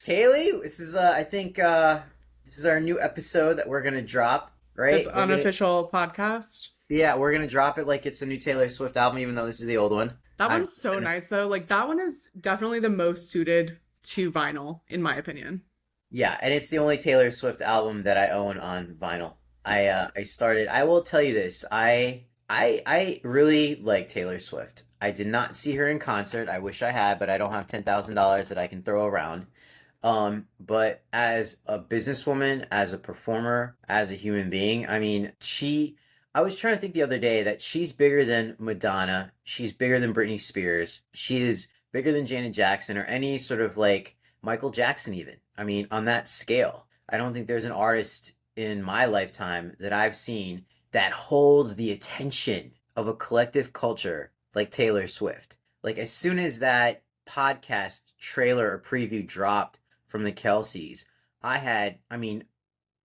Kaylee, this is I think this is our new episode that we're gonna drop, This right? unofficial podcast. We're gonna drop it like it's a new Taylor Swift album, even though this is the old one. That I'm one's so nice though. Like that one is definitely the most suited to vinyl, in my opinion. Yeah, and it's the only Taylor Swift album that I own on vinyl. I started. I will tell you this. I really like Taylor Swift. I did not see her in concert. I wish I had, but I don't have $10,000 that I can throw around. But as a businesswoman, as a performer, as a human being, I mean, I was trying to think the other day that she's bigger than Madonna. She's bigger than Britney Spears. She is bigger than Janet Jackson or any sort of like Michael Jackson, even. I mean, on that scale, I don't think there's an artist in my lifetime that I've seen that holds the attention of a collective culture like Taylor Swift. Like, as soon as that podcast trailer or preview dropped, from the Kelseys, I mean,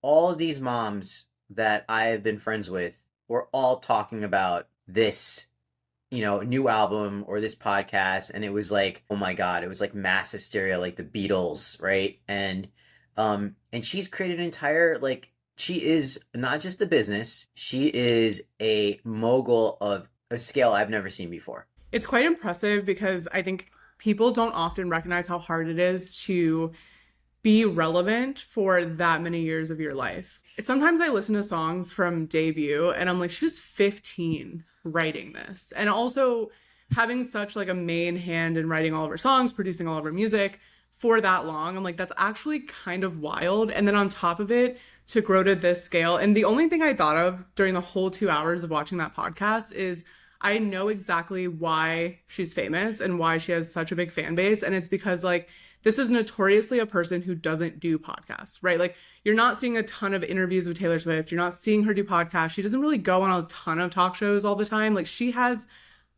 all of these moms that I have been friends with were all talking about this, new album or this podcast. And it was like, oh my God, it was like mass hysteria, like the Beatles, right? And she's created an entire, like, she is not just a business, she is a mogul of a scale I've never seen before. It's quite impressive because I think people don't often recognize how hard it is to be relevant for that many years of your life. Sometimes I listen to songs from debut and I'm like, she was 15 writing this. And also having such like a main hand in writing all of her songs, producing all of her music for that long. I'm like, that's actually kind of wild. And then on top of it, to grow to this scale. And the only thing I thought of during the whole 2 hours of watching that podcast is I know exactly why she's famous and why she has such a big fan base. And it's because like this is notoriously a person who doesn't do podcasts, right? Like you're not seeing a ton of interviews with Taylor Swift. You're not seeing her do podcasts. She doesn't really go on a ton of talk shows all the time. Like she has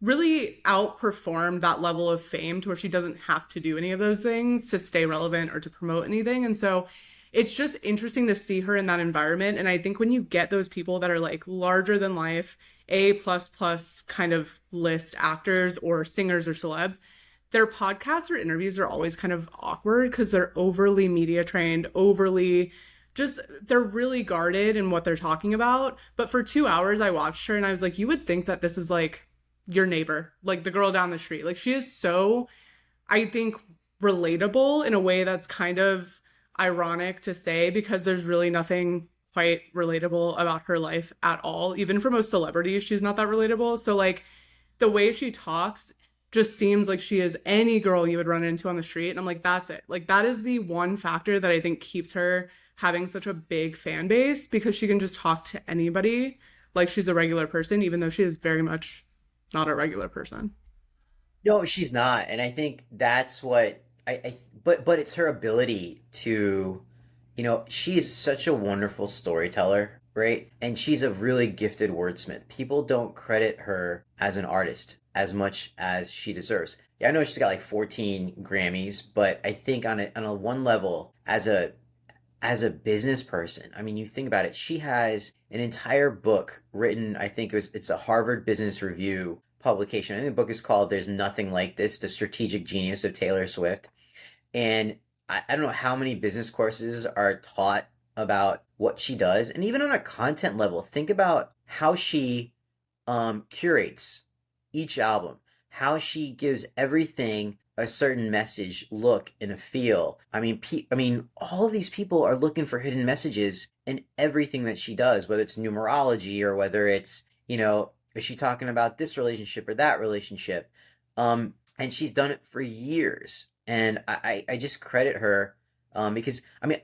really outperformed that level of fame to where she doesn't have to do any of those things to stay relevant or to promote anything. And so it's just interesting to see her in that environment. And I think when you get those people that are like larger than life, A plus plus kind of list actors or singers or celebs, their podcasts or interviews are always kind of awkward because they're overly media trained, overly just, they're really guarded in what they're talking about. But for 2 hours, I watched her and I was like, you would think that this is like your neighbor, like the girl down the street. Like she is so, I think, relatable in a way that's kind of ironic to say because there's really nothing quite relatable about her life at all. Even for most celebrities, she's not that relatable. So, like, the way she talks just seems like she is any girl you would run into on the street. And I'm like, that's it. Like, that is the one factor that I think keeps her having such a big fan base because she can just talk to anybody like she's a regular person, even though she is very much not a regular person. No, she's not, and I think that's what but it's her ability to, she is such a wonderful storyteller, right? And she's a really gifted wordsmith. People don't credit her as an artist as much as she deserves. Yeah, I know she's got like 14 Grammys, but I think on a one level, as a business person, I mean, you think about it, she has an entire book written, I think it's a Harvard Business Review publication. I think the book is called There's Nothing Like This, The Strategic Genius of Taylor Swift. And I don't know how many business courses are taught about what she does. And even on a content level, think about how she curates each album, how she gives everything a certain message, look, and a feel. I mean, all of these people are looking for hidden messages in everything that she does, whether it's numerology or whether it's, is she talking about this relationship or that relationship? And she's done it for years. And I just credit her because, I mean,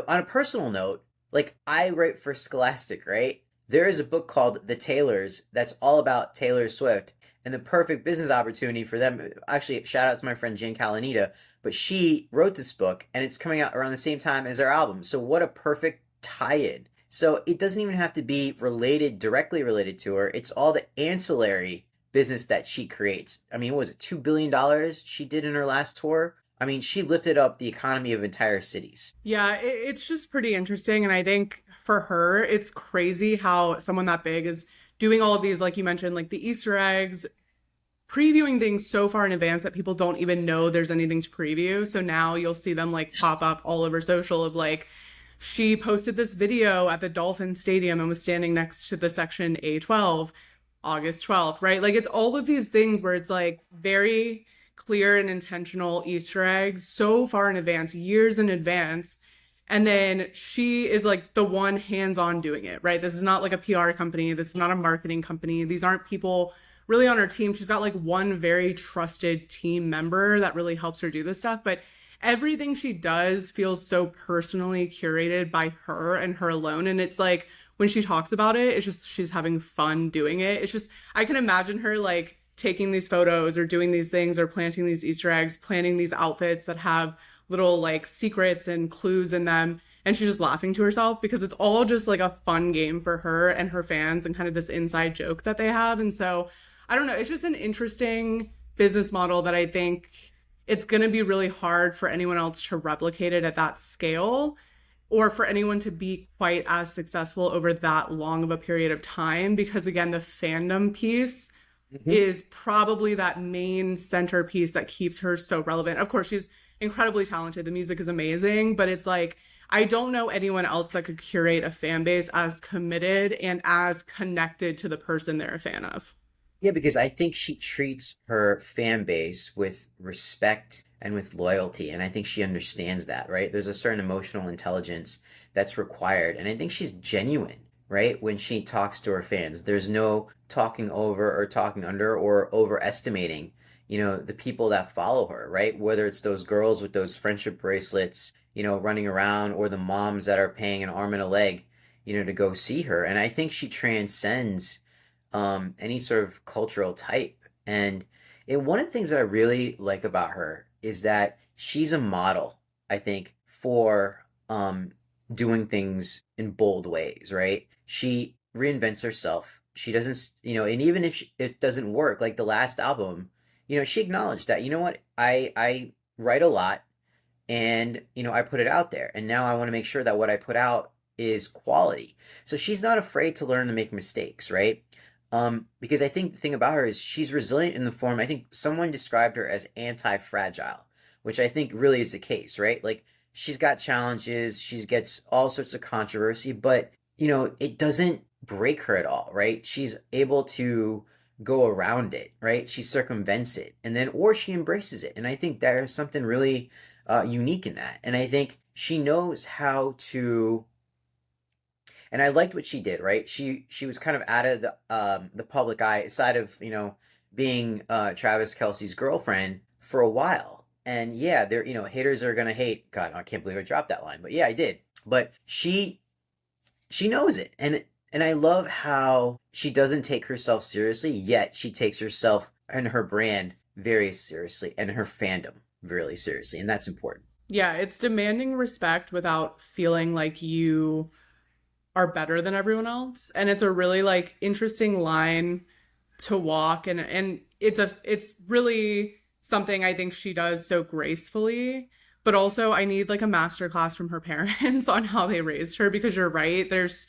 on a personal note, like I write for Scholastic, right? There is a book called The Taylors that's all about Taylor Swift and the perfect business opportunity for them. Actually, shout out to my friend Jen Calanita, but she wrote this book and it's coming out around the same time as our album. So what a perfect tie-in. So it doesn't even have to be directly related to her. It's all the ancillary business that she creates. I mean, what was it, $2 billion she did in her last tour? I mean, she lifted up the economy of entire cities. Yeah, it's just pretty interesting. And I think for her, it's crazy how someone that big is doing all of these, like you mentioned, like the Easter eggs, previewing things so far in advance that people don't even know there's anything to preview. So now you'll see them like pop up all over social of like, she posted this video at the Dolphin Stadium and was standing next to the section A12, August 12th, right? Like it's all of these things where it's like very clear and intentional Easter eggs so far in advance, years in advance. And then she is like the one hands on doing it, right? This is not like a PR company. This is not a marketing company. These aren't people really on her team. She's got like one very trusted team member that really helps her do this stuff. But everything she does feels so personally curated by her and her alone. And it's like when she talks about it, it's just she's having fun doing it. It's just, I can imagine her like taking these photos or doing these things or planting these Easter eggs, planning these outfits that have little like secrets and clues in them. And she's just laughing to herself because it's all just like a fun game for her and her fans and kind of this inside joke that they have. And so I don't know, it's just an interesting business model that I think it's going to be really hard for anyone else to replicate it at that scale or for anyone to be quite as successful over that long of a period of time because again the fandom piece Mhm. is probably that main centerpiece that keeps her so relevant. Of course, she's incredibly talented. The music is amazing, but it's like I don't know anyone else that could curate a fan base as committed and as connected to the person they're a fan of. Yeah, because I think she treats her fan base with respect and with loyalty. And I think she understands that, right? There's a certain emotional intelligence that's required. And I think she's genuine, right? When she talks to her fans, there's no talking over or talking under or overestimating, the people that follow her, right? Whether it's those girls with those friendship bracelets, running around or the moms that are paying an arm and a leg, to go see her. And I think she transcends any sort of cultural type. And one of the things that I really like about her is that she's a model, I think, for doing things in bold ways, right? She reinvents herself. She doesn't, and even if it doesn't work, like the last album, she acknowledged that, what, I write a lot and I put it out there and now I want to make sure that what I put out is quality. So she's not afraid to learn to make mistakes, right? Because I think the thing about her is she's resilient in the form. I think someone described her as anti-fragile, which I think really is the case, right? Like she's got challenges, she gets all sorts of controversy, but it doesn't break her at all, right? She's able to go around it, right? She circumvents it, and then or she embraces it, and I think there's something really unique in that. And I think she knows how to, and I liked what she did, right? She was kind of out of the public eye, aside of being Travis Kelsey's girlfriend for a while. And yeah, there haters are gonna hate. God, I can't believe I dropped that line, but yeah, I did. But she knows it, and I love how she doesn't take herself seriously, yet she takes herself and her brand very seriously, and her fandom really seriously, and that's important. Yeah, it's demanding respect without feeling like you are better than everyone else. And it's a really like interesting line to walk and it's really something I think she does so gracefully. But also I need like a master class from her parents on how they raised her because you're right. There's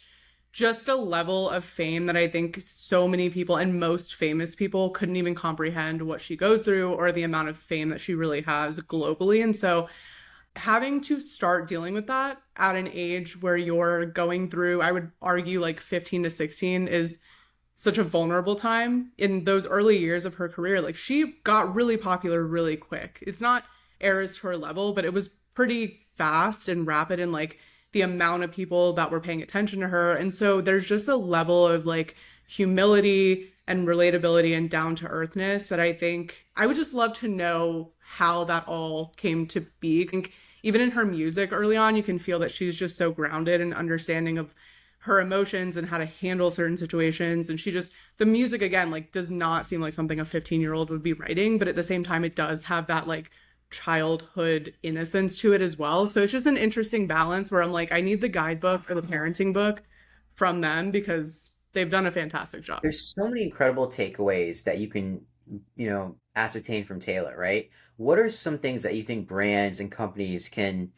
just a level of fame that I think so many people and most famous people couldn't even comprehend what she goes through or the amount of fame that she really has globally. And so having to start dealing with that at an age where you're going through, I would argue like 15 to 16 is such a vulnerable time in those early years of her career. Like she got really popular really quick. It's not eras to her level, but it was pretty fast and rapid in like the amount of people that were paying attention to her. And so there's just a level of like humility and relatability and down to earthness that I think I would just love to know how that all came to be. I think even in her music early on, you can feel that she's just so grounded and understanding of her emotions and how to handle certain situations. And she just, the music again, like does not seem like something a 15-year-old would be writing, but at the same time, it does have that like childhood innocence to it as well. So it's just an interesting balance where I'm like, I need the guidebook or the parenting book from them because they've done a fantastic job. There's so many incredible takeaways that you can, ascertain from Taylor, right? What are some things that you think brands and companies can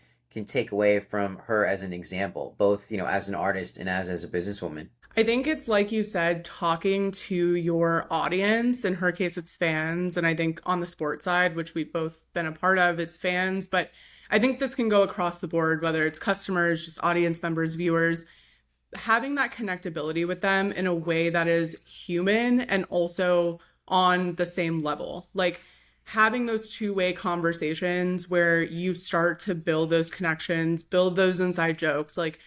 take away from her as an example, both, as an artist and as a businesswoman? I think it's like you said, talking to your audience. In her case, it's fans. And I think on the sports side, which we've both been a part of, it's fans. But I think this can go across the board, whether it's customers, just audience members, viewers, having that connectability with them in a way that is human and also on the same level. Like having those two-way conversations where you start to build those connections, build those inside jokes, like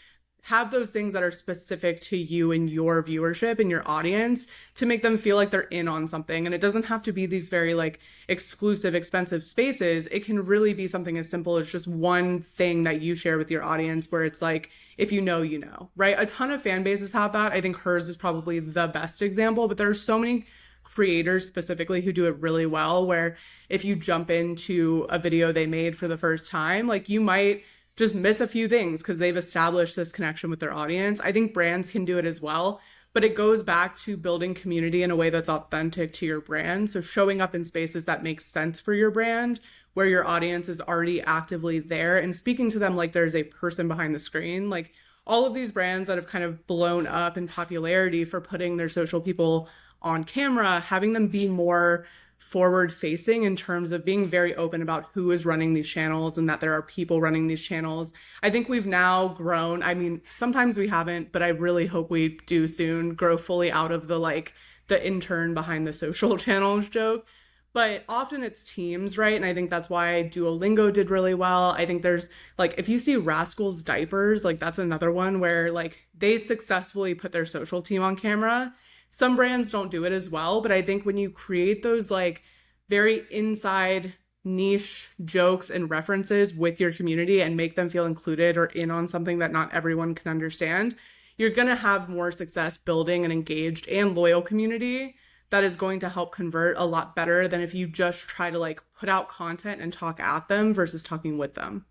have those things that are specific to you and your viewership and your audience to make them feel like they're in on something. And it doesn't have to be these very like exclusive, expensive spaces. It can really be something as simple as just one thing that you share with your audience where it's like, if you know, you know, right? A ton of fan bases have that. I think hers is probably the best example, but there's so many creators specifically who do it really well where if you jump into a video they made for the first time, like you might just miss a few things because they've established this connection with their audience. I think brands can do it as well, but it goes back to building community in a way that's authentic to your brand. So showing up in spaces that make sense for your brand, where your audience is already actively there and speaking to them like there's a person behind the screen. Like all of these brands that have kind of blown up in popularity for putting their social people on camera, having them be more forward facing in terms of being very open about who is running these channels and that there are people running these channels. I think we've now grown. I mean, sometimes we haven't, but I really hope we do soon grow fully out of the like the intern behind the social channels joke. But often it's teams, right? And I think that's why Duolingo did really well. I think there's like, if you see Rascal's Diapers, like that's another one where like they successfully put their social team on camera. Some brands don't do it as well, but I think when you create those like very inside niche jokes and references with your community and make them feel included or in on something that not everyone can understand, you're going to have more success building an engaged and loyal community that is going to help convert a lot better than if you just try to like put out content and talk at them versus talking with them.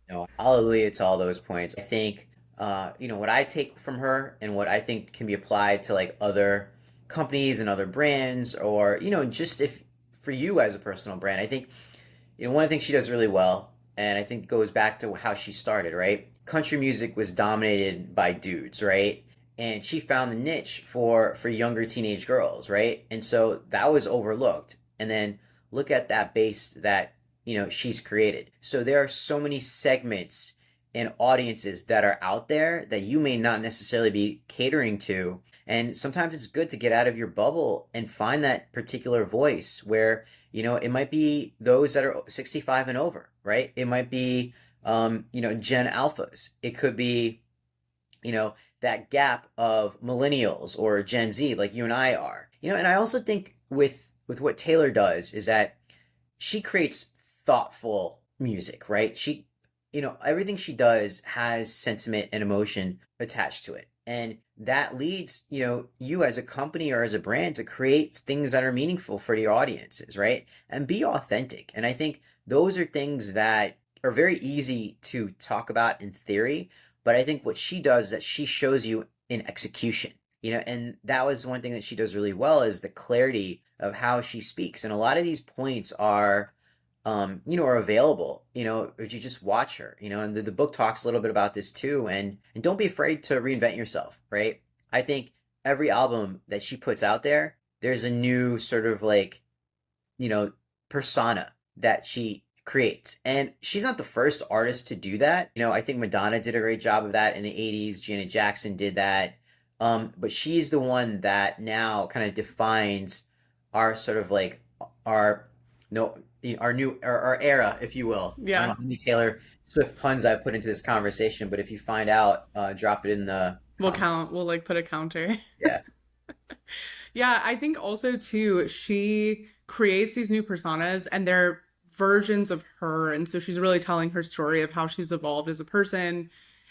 No, hallelujah to all those points. I think, what I take from her and what I think can be applied to like other companies and other brands, or, just if for you as a personal brand, I think, one of the things she does really well, and I think goes back to how she started, right? Country music was dominated by dudes, right? And she found the niche for younger teenage girls, right? And so that was overlooked. And then look at that base that she's created. So there are so many segments and audiences that are out there that you may not necessarily be catering to. And sometimes it's good to get out of your bubble and find that particular voice where, it might be those that are 65 and over, right? It might be, Gen Alphas. It could be, that gap of millennials or Gen Z like you and I are. And I also think with what Taylor does is that she creates thoughtful music, right? Everything she does has sentiment and emotion attached to it. And that leads, you as a company or as a brand to create things that are meaningful for your audiences, right? And be authentic. And I think those are things that are very easy to talk about in theory, but I think what she does is that she shows you in execution. And that was one thing that she does really well is the clarity of how she speaks. And a lot of these points are available, if you just watch her, and the book talks a little bit about this too. And don't be afraid to reinvent yourself, right? I think every album that she puts out there, there's a new sort of like, persona that she creates. And she's not the first artist to do that. I think Madonna did a great job of that in the 80s. Janet Jackson did that. But she's the one that now kind of defines our sort of like our no our new our era, if you will. I don't Yeah. know how many Taylor Swift puns I've put into this conversation, but if you find out, drop it in the We'll comments. count, we'll like put a counter. Yeah. Yeah, I think also too, she creates these new personas and they're versions of her. And so she's really telling her story of how she's evolved as a person.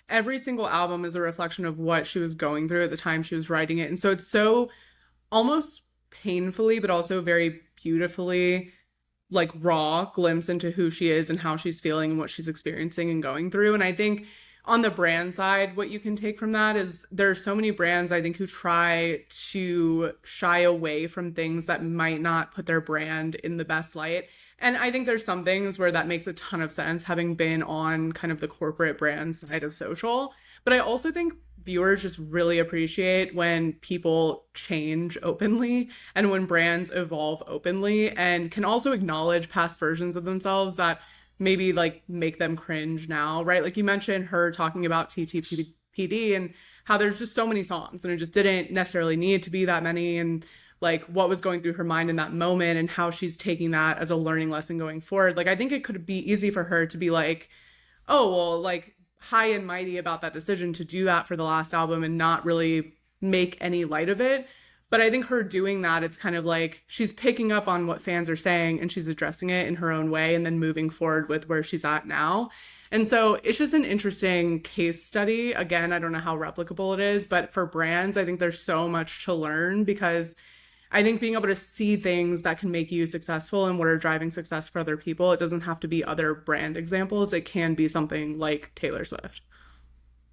Every single album is a reflection of what she was going through at the time she was writing it. And so it's so almost painfully, but also very beautifully like raw glimpse into who she is and how she's feeling and what she's experiencing and going through. And I think on the brand side, what you can take from that is there are so many brands I think who try to shy away from things that might not put their brand in the best light. And I think there's some things where that makes a ton of sense, having been on kind of the corporate brand side of social. But I also think viewers just really appreciate when people change openly and when brands evolve openly and can also acknowledge past versions of themselves that maybe like make them cringe now, right? Like you mentioned her talking about TTPD and how there's just so many songs and it just didn't necessarily need to be that many, and like what was going through her mind in that moment and how she's taking that as a learning lesson going forward. Like I think it could be easy for her to be like, oh, well, like high and mighty about that decision to do that for the last album and not really make any light of it. But I think her doing that, it's kind of like she's picking up on what fans are saying and she's addressing it in her own way and then moving forward with where she's at now. And so it's just an interesting case study. Again, I don't know how replicable it is, but for brands, I think there's so much to learn because I think being able to see things that can make you successful and what are driving success for other people, it doesn't have to be other brand examples. It can be something like Taylor Swift.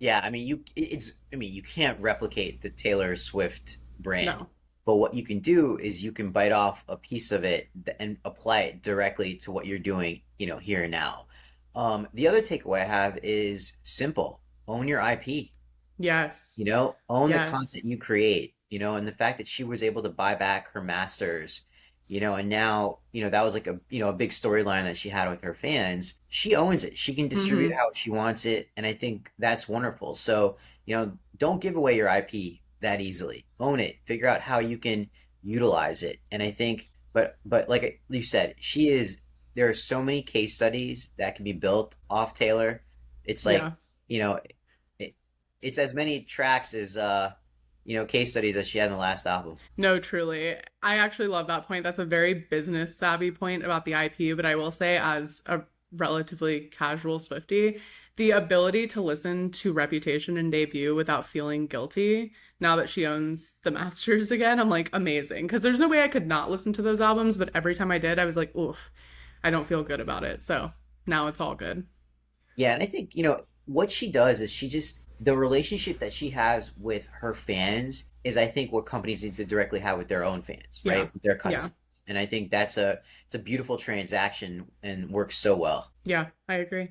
Yeah, I mean you can't replicate the Taylor Swift brand. No. But what you can do is you can bite off a piece of it and apply it directly to what you're doing, here and now. The other takeaway I have is simple. Own your IP. Yes. Own the Yes. content you create, and the fact that she was able to buy back her masters, and now, that was like a big storyline that she had with her fans. She owns it. She can distribute Mm-hmm. how she wants it, and I think that's wonderful. So, don't give away your IP that easily. Own it. Figure out how you can utilize it. And I think, but like you said, there are so many case studies that can be built off Taylor. It's like, Yeah. you know, it, it's as many tracks as case studies as she had in the last album. No, truly. I actually love that point. That's a very business savvy point about the IP, but I will say, as a relatively casual Swiftie, the ability to listen to Reputation and Debut without feeling guilty now that she owns the masters again, I'm like amazing. Because there's no way I could not listen to those albums, but every time I did, I was like, oof, I don't feel good about it. So now it's all good. Yeah, and I think, what she does is the relationship that she has with her fans is, I think, what companies need to directly have with their own fans, Yeah. right? With their Yeah. customers. And I think it's a beautiful transaction and works so well. Yeah. I agree.